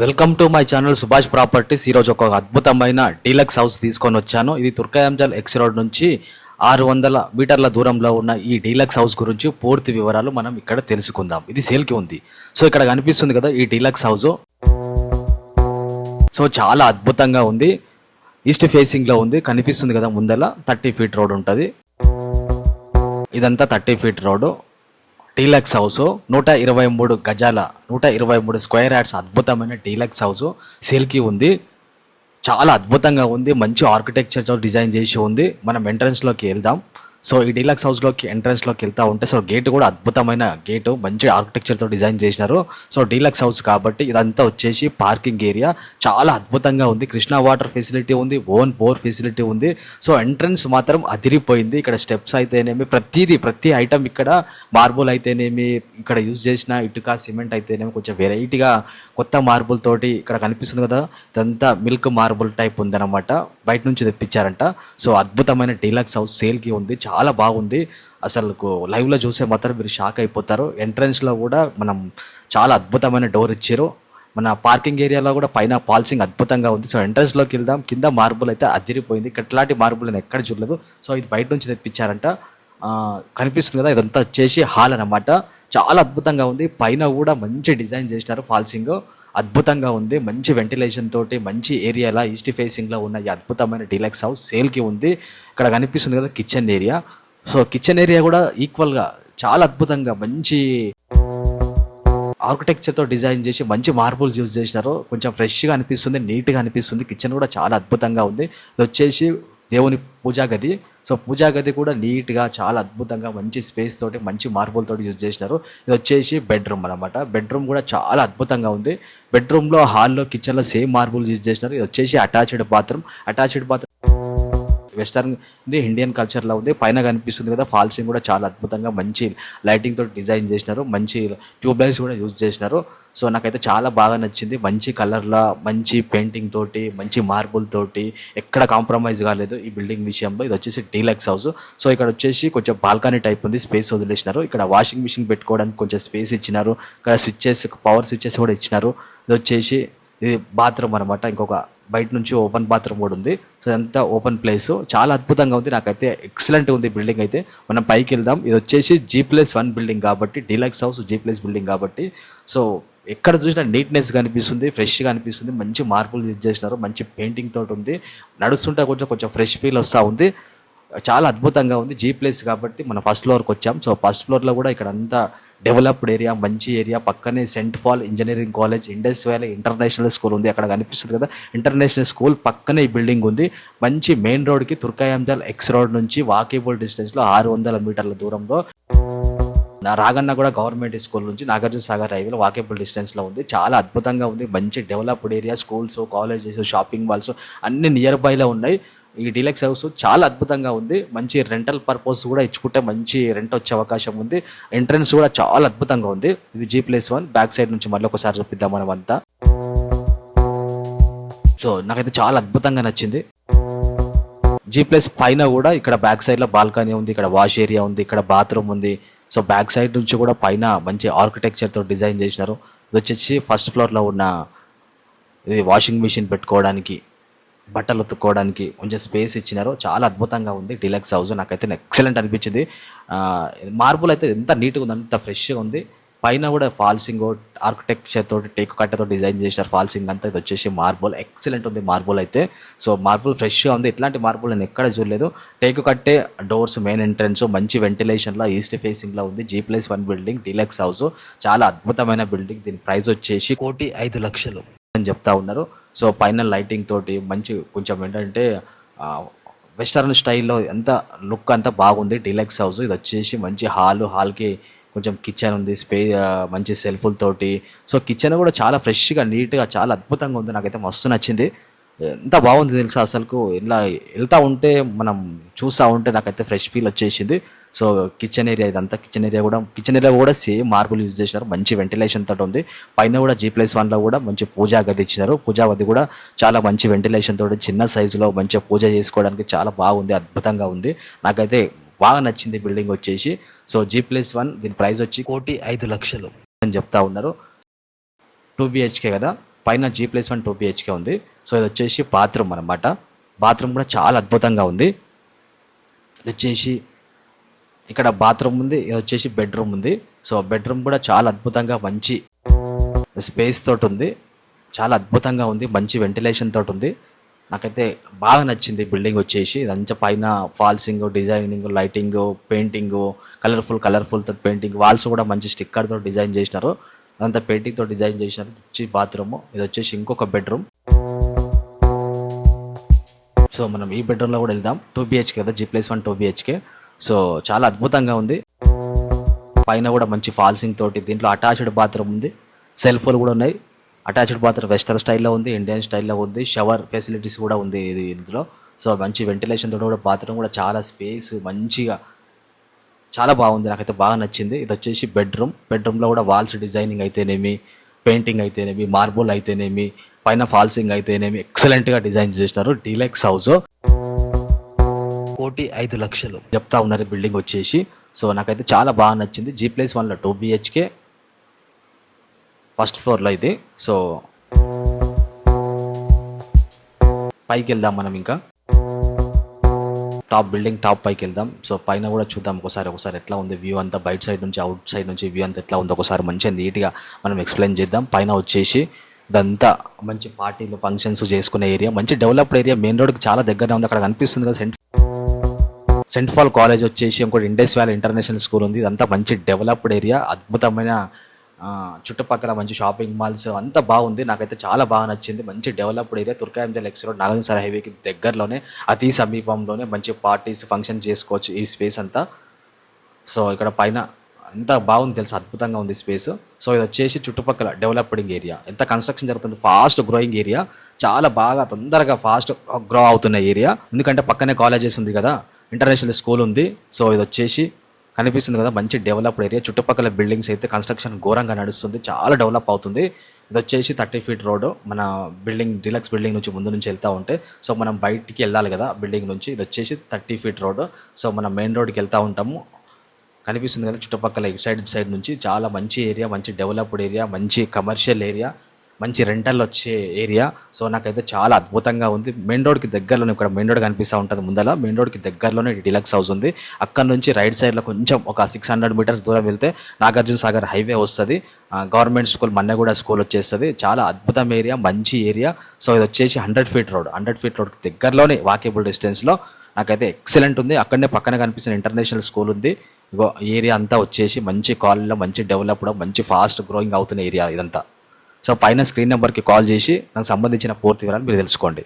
Welcome to my channel Subhash properties. ఈరోజు ఒక అద్భుతమైన డీలక్స్ హౌస్ తీసుకొని వచ్చాను. ఇది తుర్కయాంజల్ ఎక్స్ రోడ్ నుంచి 600 మీటర్ల దూరంలో ఉన్న ఈ డీలక్స్ హౌస్ గురించి పూర్తి వివరాలు మనం ఇక్కడ తెలుసుకుందాం. ఇది సేల్కి ఉంది. సో ఇక్కడ కనిపిస్తుంది కదా ఈ డీలక్స్ హౌస్. సో చాలా అద్భుతంగా ఉంది. ఈస్ట్ ఫేసింగ్లో ఉంది. కనిపిస్తుంది కదా ముందల 30 ఫీట్ రోడ్ ఉంటుంది. ఇదంతా 30 ఫీట్ రోడ్డు. డీలక్స్ హౌస్ 123 గజాల 123 స్క్వేర్ యార్డ్స్ అద్భుతమైన డీలక్స్ హౌస్ సేల్కి ఉంది. చాలా అద్భుతంగా ఉంది. మంచి ఆర్కిటెక్చర్తో డిజైన్ చేసి ఉంది. మనం ఎంట్రన్స్లోకి వెళ్దాం. సో ఈ డీలక్స్ హౌస్లోకి ఎంట్రన్స్లోకి వెళ్తూ ఉంటే సో గేట్ కూడా అద్భుతమైన గేటు, మంచి ఆర్కిటెక్చర్తో డిజైన్ చేసినారు. సో డీలక్స్ హౌస్ కాబట్టి ఇదంతా వచ్చేసి పార్కింగ్ ఏరియా చాలా అద్భుతంగా ఉంది. కృష్ణా వాటర్ ఫెసిలిటీ ఉంది, ఓన్ బోర్ ఫెసిలిటీ ఉంది. సో ఎంట్రన్స్ మాత్రం అదిరిపోయింది. ఇక్కడ స్టెప్స్ అయితేనేమి ప్రతి ఐటమ్ ఇక్కడ మార్బుల్ అయితేనేమి, ఇక్కడ యూజ్ చేసిన ఇటుక సిమెంట్ అయితేనేమి కొంచెం వెరైటీగా కొత్త మార్బుల్ తోటి ఇక్కడ కనిపిస్తుంది కదా, ఇదంతా మిల్క్ మార్బుల్ టైప్ ఉందన్నమాట. బయట నుంచి తెప్పించారంట. సో అద్భుతమైన డీలక్స్ హౌస్ సేల్కి ఉంది. చాలా బాగుంది. అసలు లైవ్లో చూసే మాత్రం మీరు షాక్ అయిపోతారు. ఎంట్రన్స్లో కూడా మనం చాలా అద్భుతమైన డోర్ ఇచ్చారు. మన పార్కింగ్ ఏరియాలో కూడా పైన పాల్సింగ్ అద్భుతంగా ఉంది. సో ఎంట్రన్స్లోకి వెళ్దాం. కింద మార్బుల్ అయితే అదిరిపోయింది. ఇట్లాంటి మార్బుల్ నేను ఎక్కడ చూడలేదు. సో ఇది బయట నుంచి తెప్పించారంట. కనిపిస్తుంది కదా, ఇదంతా వచ్చేసి హాల్ అనమాట. చాలా అద్భుతంగా ఉంది. పైన కూడా మంచి డిజైన్ చేసినారు. ఫాల్సింగ్ అద్భుతంగా ఉంది. మంచి వెంటిలేషన్ తోటి మంచి ఏరియాలో ఈస్ట్ ఫేసింగ్లో ఉన్న ఈ అద్భుతమైన డీలక్స్ హౌస్ సేల్కి ఉంది. ఇక్కడ కనిపిస్తుంది కదా kitchen area. So kitchen area కూడా ఈక్వల్గా చాలా అద్భుతంగా మంచి ఆర్కిటెక్చర్తో డిజైన్ చేసి మంచి మార్బుల్స్ యూజ్ చేసినారు. కొంచెం ఫ్రెష్గా అనిపిస్తుంది, నీట్గా అనిపిస్తుంది. కిచెన్ కూడా చాలా అద్భుతంగా ఉంది. ఇది వచ్చేసి దేవుని పూజా గది. సో పూజా గది కూడా నీట్గా చాలా అద్భుతంగా మంచి స్పేస్ తోటి మంచి మార్బుల్ తోటి యూజ్ చేసినారు. ఇది వచ్చేసి బెడ్రూమ్ అనమాట. బెడ్రూమ్ కూడా చాలా అద్భుతంగా ఉంది. బెడ్రూమ్లో, హాల్లో, కిచెన్లో సేమ్ మార్బుల్ యూజ్ చేసినారు. ఇది వచ్చేసి అటాచ్డ్ బాత్రూమ్ వెస్టర్న్ ఉంది, ఇండియన్ కల్చర్లో ఉంది. పైన కనిపిస్తుంది కదా ఫాల్సింగ్ కూడా చాలా అద్భుతంగా మంచి లైటింగ్ తోటి డిజైన్ చేసినారు. మంచి ట్యూబ్ లైట్స్ కూడా యూజ్ చేసినారు. సో నాకైతే చాలా బాగా నచ్చింది. మంచి కలర్లో, మంచి పెయింటింగ్ తోటి, మంచి మార్బుల్ తోటి ఎక్కడ కాంప్రమైజ్ కాలేదు ఈ బిల్డింగ్ విషయంలో. ఇది వచ్చేసి డీలక్స్ హౌస్. సో ఇక్కడ వచ్చేసి కొంచెం బాల్కనీ టైప్ ఉంది, స్పేస్ వదిలేసినారు. ఇక్కడ వాషింగ్ మిషన్ పెట్టుకోవడానికి కొంచెం స్పేస్ ఇచ్చినారు. ఇక్కడ స్విచ్చెస్, పవర్ స్విచ్చెస్ కూడా ఇచ్చినారు. ఇది వచ్చేసి ఇది బాత్రూమ్ అనమాట. ఇంకొక బయట నుంచి ఓపెన్ బాత్రూమ్ కూడా ఉంది. సో ఇదంతా ఓపెన్ ప్లేస్. చాలా అద్భుతంగా ఉంది. నాకైతే ఎక్సలెంట్ ఉంది బిల్డింగ్ అయితే. మనం పైకి వెళ్దాం. ఇది వచ్చేసి G+1 బిల్డింగ్ కాబట్టి, డీలక్స్ హౌస్ G+ బిల్డింగ్ కాబట్టి సో ఎక్కడ చూసినా నీట్నెస్ కనిపిస్తుంది, ఫ్రెష్గా అనిపిస్తుంది. మంచి మార్బుల్ యూజ్ చేసినారు. మంచి పెయింటింగ్ తోటి ఉంది. నడుస్తుంటే కొంచెం ఫ్రెష్ ఫీల్ వస్తూ ఉంది. చాలా అద్భుతంగా ఉంది. G+ కాబట్టి మనం ఫస్ట్ ఫ్లోర్కి వచ్చాం. సో ఫస్ట్ ఫ్లోర్లో కూడా ఇక్కడ అంతా డెవలప్డ్ ఏరియా, మంచి ఏరియా. పక్కనే Saint Paul Engineering College, Indus Valley International School ఉంది. అక్కడ కనిపిస్తుంది కదా ఇంటర్నేషనల్ స్కూల్ పక్కనే ఈ బిల్డింగ్ ఉంది. మంచి మెయిన్ రోడ్కి తుర్కయాంజల్ ఎక్స్ రోడ్ నుంచి వాకేబుల్ డిస్టెన్స్లో 600 మీటర్ల దూరంలో రాగన్న కూడా గవర్నమెంట్ స్కూల్ నుంచి నాగార్జున సాగర్ హైవేలో వాకేబుల్ డిస్టెన్స్లో ఉంది. చాలా అద్భుతంగా ఉంది. మంచి developed area, schools, colleges, shopping malls అన్ని నియర్ బైలో ఉన్నాయి. ఈ డీలక్స్ హౌస్ చాలా అద్భుతంగా ఉంది. మంచి రెంటల్ పర్పస్ కూడా ఇచ్చుకుంటే మంచి రెంట్ వచ్చే అవకాశం ఉంది. ఎంట్రన్స్ కూడా చాలా అద్భుతంగా ఉంది. ఇది G+1. బ్యాక్ సైడ్ నుంచి మళ్ళీ ఒకసారి చూపిద్దాం మనం అంతా. సో నాకైతే చాలా అద్భుతంగా నచ్చింది. G+ పైన కూడా ఇక్కడ బ్యాక్ సైడ్లో బాల్కనీ ఉంది, ఇక్కడ వాష్ ఏరియా ఉంది, ఇక్కడ బాత్రూమ్ ఉంది. సో బ్యాక్ సైడ్ నుంచి కూడా పైన మంచి ఆర్కిటెక్చర్తో డిజైన్ చేసినారు. ఇది వచ్చేసి ఫస్ట్ ఫ్లోర్లో ఉన్న ఇది వాషింగ్ మిషన్ పెట్టుకోవడానికి, బట్టలు ఉతుక్కోవడానికి కొంచెం స్పేస్ ఇచ్చినారు. చాలా అద్భుతంగా ఉంది డీలక్స్ హౌస్. నాకైతే ఎక్సలెంట్ అనిపించింది. మార్బుల్ అయితే ఎంత నీట్గా ఉంది, అంత ఫ్రెష్గా ఉంది. పైన కూడా ఫాల్సింగ్ ఆర్కిటెక్చర్ తోటి టేకు కట్టతో డిజైన్ చేసినారు. ఫాల్సింగ్ అంతా. ఇది వచ్చేసి మార్బుల్ ఎక్సలెంట్ ఉంది మార్బుల్ అయితే. సో మార్బుల్ ఫ్రెష్గా ఉంది. ఇట్లాంటి మార్బుల్ నేను ఎక్కడ చూడలేదు. టేకు కట్టే డోర్స్, మెయిన్ ఎంట్రన్స్, మంచి వెంటిలేషన్లో ఈస్ట్ ఫేసింగ్లో ఉంది. G+1 building deluxe house. చాలా అద్భుతమైన బిల్డింగ్. దీని ప్రైస్ వచ్చేసి 1,05,00,000 అని చెప్తా ఉన్నారు. సో పైన లైటింగ్ తోటి మంచి కొంచెం ఏంటంటే వెస్టర్న్ స్టైల్లో ఎంత లుక్ అంతా బాగుంది డీలక్స్ హౌస్. ఇది వచ్చేసి మంచి హాల్కి కొంచెం కిచెన్ ఉంది, మంచి సెల్ఫులతోటి. సో కిచెన్ కూడా చాలా ఫ్రెష్గా, నీట్గా, చాలా అద్భుతంగా ఉంది. నాకైతే మస్తు నచ్చింది. ఎంత బాగుంది తెలుసా అసలుకు. ఇలా వెళ్తూ ఉంటే మనం చూస్తూ ఉంటే నాకైతే ఫ్రెష్ ఫీల్ వచ్చేసింది. సో కిచెన్ ఏరియా ఇదంతా. కిచెన్ ఏరియా కూడా సేమ్ మార్బుల్ యూజ్ చేసినారు. మంచి వెంటిలేషన్ తోటి ఉంది. పైన కూడా G+1లో కూడా మంచి పూజా గది ఇచ్చినారు. పూజా గది కూడా చాలా మంచి వెంటిలేషన్ తోటి, చిన్న సైజులో మంచిగా పూజ చేసుకోవడానికి చాలా బాగుంది, అద్భుతంగా ఉంది. నాకైతే బాగా నచ్చింది బిల్డింగ్ వచ్చేసి. సో G+1 దీని ప్రైస్ వచ్చి 1,05,00,000 అని చెప్తా ఉన్నారు. 2 BHK కదా. పైన G+1 2 BHK ఉంది. సో ఇది వచ్చేసి బాత్రూమ్ అనమాట. బాత్రూమ్ కూడా చాలా అద్భుతంగా ఉంది. ఇది వచ్చేసి ఇక్కడ బాత్రూమ్ ఉంది, ఇది వచ్చేసి బెడ్రూమ్ ఉంది. సో బెడ్రూమ్ కూడా చాలా అద్భుతంగా మంచి స్పేస్ తోటి ఉంది, చాలా అద్భుతంగా ఉంది, మంచి వెంటిలేషన్ తోటి ఉంది. నాకైతే బాగా నచ్చింది బిల్డింగ్ వచ్చేసి. ఇదంతా పైన ఫాల్సింగ్, డిజైనింగ్, లైటింగ్, పెయింటింగ్, కలర్ఫుల్ తోటి పెయింటింగ్, వాల్స్ కూడా మంచి స్టిక్కర్తో డిజైన్ చేసినారు, అదంతా పెయింటింగ్తో డిజైన్ చేసినారు. ఇది వచ్చి బాత్రూమ్, ఇది వచ్చేసి ఇంకొక బెడ్రూమ్. సో మనం ఈ బెడ్రూమ్లో కూడా వెళ్దాం. 2 BHK కదా, G+1 2 BHK. సో చాలా అద్భుతంగా ఉంది. పైన కూడా మంచి ఫాల్సింగ్ తోటి, దీంట్లో అటాచ్డ్ బాత్రూమ్ ఉంది, సెల్ఫ్లు కూడా ఉన్నాయి. అటాచ్డ్ బాత్రూమ్ వెస్టర్న్ స్టైల్లో ఉంది, ఇండియన్ స్టైల్లో ఉంది, షవర్ ఫెసిలిటీస్ కూడా ఉంది ఇందులో. సో మంచి వెంటిలేషన్ తోటి కూడా బాత్రూమ్ కూడా చాలా స్పేస్ మంచిగా చాలా బాగుంది, నాకైతే బాగా నచ్చింది. ఇది వచ్చేసి బెడ్రూమ్లో కూడా వాల్స్ డిజైనింగ్ అయితేనేమి, పెయింటింగ్ అయితేనేమి, మార్బుల్ అయితేనేమి, పైన ఫాల్సింగ్ అయితేనేమి ఎక్సలెంట్గా డిజైన్ చేసినారు. డీలక్స్ హౌస్ 1,05,00,000 చెప్తా ఉన్నారు బిల్డింగ్ వచ్చేసి. సో నాకైతే చాలా బాగా నచ్చింది. G+1లో 2 BHK ఫస్ట్ ఫ్లోర్లో ఇది. సో పైకి వెళ్దాం మనం, ఇంకా బిల్డింగ్ టాప్ పైకి వెళ్దాం. సో పైన కూడా చూద్దాం ఒకసారి ఎట్లా ఉంది వ్యూ అంతా, బయట సైడ్ నుంచి అవుట్ సైడ్ నుంచి వ్యూ అంతా ఎట్లా ఉంది ఒకసారి మంచిగా నీట్గా మనం ఎక్స్ప్లెయిన్ చేద్దాం. పైన వచ్చేసి ఇదంతా మంచి పార్టీలు ఫంక్షన్స్ చేసుకునే ఏరియా, మంచి డెవలప్డ్ ఏరియా, మెయిన్ రోడ్కి చాలా దగ్గరనే ఉంది. అక్కడ కనిపిస్తుంది కదా సెంట్ పాల్ కాలేజ్ వచ్చేసి, ఇంకోటి ఇండస్ వ్యాలీ ఇంటర్నేషనల్ స్కూల్ ఉంది. ఇదంతా మంచి డెవలప్డ్ ఏరియా, అద్భుతమైన చుట్టుపక్కల మంచి షాపింగ్ మాల్స్ అంతా బాగుంది. నాకైతే చాలా బాగా నచ్చింది. మంచి developed area, Turkayamjal X road, Nagarjuna హైవేకి దగ్గరలోనే, అతి సమీపంలోనే మంచి పార్టీస్ ఫంక్షన్ చేసుకోవచ్చు ఈ స్పేస్ అంతా. సో ఇక్కడ పైన ఎంత బాగుంది తెలుసు, అద్భుతంగా ఉంది స్పేస్. సో ఇది వచ్చేసి చుట్టుపక్కల డెవలప్డింగ్ ఏరియా, ఎంత కన్స్ట్రక్షన్ జరుగుతుంది, ఫాస్ట్ గ్రోయింగ్ ఏరియా, చాలా బాగా తొందరగా ఫాస్ట్ గ్రో అవుతున్న ఏరియా. ఎందుకంటే పక్కనే కాలేజెస్ ఉంది కదా, ఇంటర్నేషనల్ స్కూల్ ఉంది. సో ఇది వచ్చేసి కనిపిస్తుంది కదా, మంచి డెవలప్డ్ ఏరియా. చుట్టుపక్కల బిల్డింగ్స్ అయితే కన్స్ట్రక్షన్ ఘోరంగా నడుస్తుంది, చాలా డెవలప్ అవుతుంది. ఇది వచ్చేసి 30 feet రోడ్డు, మన డీలక్స్ బిల్డింగ్ నుంచి ముందు నుంచి వెళ్తూ ఉంటే, సో మనం బయటికి వెళ్ళాలి కదా బిల్డింగ్ నుంచి. ఇది వచ్చేసి 30 feet రోడ్డు. సో మనం మెయిన్ రోడ్కి వెళ్తూ ఉంటాము, కనిపిస్తుంది కదా చుట్టుపక్కల ఇటు సైడ్ నుంచి. చాలా మంచి ఏరియా, మంచి డెవలప్డ్ ఏరియా, మంచి కమర్షియల్ ఏరియా, మంచి రెంటల్ వచ్చే ఏరియా. సో నాకైతే చాలా అద్భుతంగా ఉంది. మెయిన్ రోడ్కి దగ్గరలోనే, ఇక్కడ మెయిన్ రోడ్ కనిపిస్తూ ఉంటుంది ముందర, మెయిన్ రోడ్కి దగ్గరలోనే డీలక్స్ హౌస్ ఉంది. అక్కడ నుంచి రైట్ సైడ్లో కొంచెం ఒక 600 meters దూరం వెళ్తే నాగార్జున సాగర్ హైవే వస్తుంది, గవర్నమెంట్ స్కూల్ మన్నెగూడ స్కూల్ వచ్చేస్తుంది. చాలా అద్భుతం ఏరియా, మంచి ఏరియా. సో ఇది వచ్చేసి 100 feet రోడ్, 100 feet రోడ్కి దగ్గరలోనే వాకేబుల్ డిస్టెన్స్లో నాకైతే ఎక్సలెంట్ ఉంది. అక్కడనే పక్కన కనిపిస్తున్న ఇంటర్నేషనల్ స్కూల్ ఉంది. ఇగో ఏరియా అంతా వచ్చేసి మంచి కాలనీలో, మంచి డెవలప్డ్, మంచి ఫాస్ట్ గ్రోయింగ్ అవుతున్న ఏరియా ఇదంతా. సో పైన స్క్రీన్ నెంబర్కి కాల్ చేసి నాకు సంబంధించిన పూర్తి వివరాలు మీరు తెలుసుకోండి.